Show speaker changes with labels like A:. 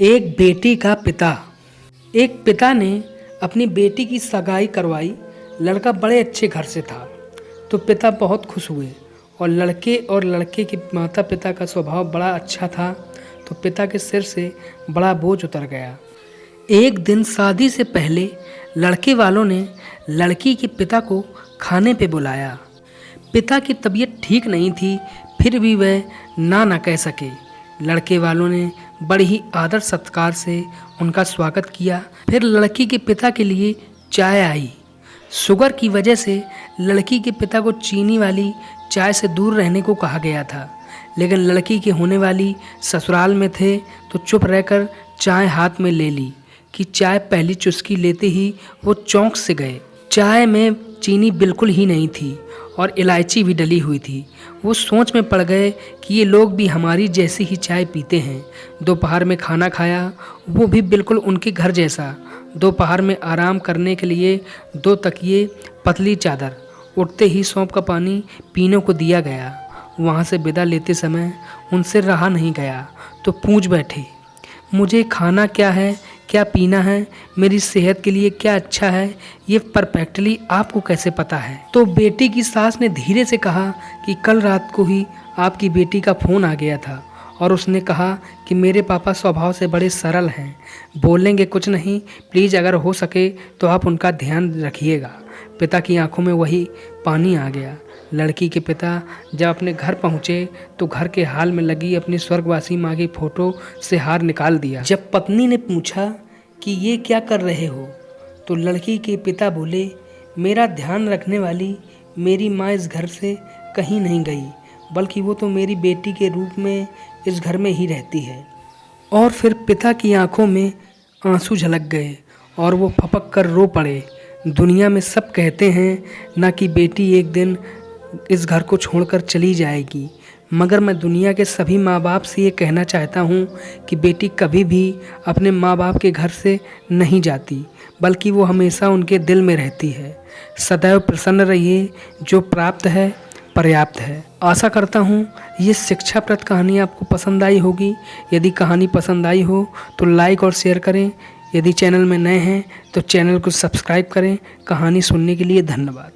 A: एक बेटी का पिता। एक पिता ने अपनी बेटी की सगाई करवाई। लड़का बड़े अच्छे घर से था, तो पिता बहुत खुश हुए। और लड़के के माता पिता का स्वभाव बड़ा अच्छा था, तो पिता के सिर से बड़ा बोझ उतर गया। एक दिन शादी से पहले लड़के वालों ने लड़की के पिता को खाने पे बुलाया। पिता की तबीयत ठीक नहीं थी, फिर भी वह ना कह सके। लड़के वालों ने बड़े ही आदर सत्कार से उनका स्वागत किया। फिर लड़की के पिता के लिए चाय आई। शुगर की वजह से लड़की के पिता को चीनी वाली चाय से दूर रहने को कहा गया था, लेकिन लड़की के होने वाली ससुराल में थे तो चुप रहकर चाय हाथ में ले ली कि चाय पहली चुस्की लेते ही वो चौंक से गए। चाय में चीनी बिल्कुल ही नहीं थी और इलायची भी डली हुई थी। वो सोच में पड़ गए कि ये लोग भी हमारी जैसी ही चाय पीते हैं। दोपहर में खाना खाया, वो भी बिल्कुल उनके घर जैसा। दोपहर में आराम करने के लिए 2 तकिए, पतली चादर। उठते ही सौंफ का पानी पीने को दिया गया। वहाँ से विदा लेते समय उनसे रहा नहीं गया, तो पूछ बैठे, मुझे खाना क्या है, क्या पीना है, मेरी सेहत के लिए क्या अच्छा है, ये परफेक्टली आपको कैसे पता है। तो बेटी की सास ने धीरे से कहा कि कल रात को ही आपकी बेटी का फ़ोन आ गया था और उसने कहा कि मेरे पापा स्वभाव से बड़े सरल हैं, बोलेंगे कुछ नहीं, प्लीज़ अगर हो सके तो आप उनका ध्यान रखिएगा। पिता की आंखों में वही पानी आ गया। लड़की के पिता जब अपने घर पहुँचे तो घर के हाल में लगी अपनी स्वर्गवासी माँ की फ़ोटो से हार निकाल दिया। जब पत्नी ने पूछा कि ये क्या कर रहे हो, तो लड़की के पिता बोले, मेरा ध्यान रखने वाली मेरी माँ इस घर से कहीं नहीं गई, बल्कि वो तो मेरी बेटी के रूप में इस घर में ही रहती है। और फिर पिता की आंखों में आंसू झलक गए और वो फपक कर रो पड़े। दुनिया में सब कहते हैं ना कि बेटी एक दिन इस घर को छोड़कर चली जाएगी, मगर मैं दुनिया के सभी माँ बाप से ये कहना चाहता हूँ कि बेटी कभी भी अपने माँ बाप के घर से नहीं जाती, बल्कि वो हमेशा उनके दिल में रहती है। सदैव प्रसन्न रहिए, जो प्राप्त है पर्याप्त है। आशा करता हूँ ये शिक्षाप्रद कहानी आपको पसंद आई होगी। यदि कहानी पसंद आई हो तो लाइक और शेयर करें। यदि चैनल में नए हैं तो चैनल को सब्सक्राइब करें। कहानी सुनने के लिए धन्यवाद।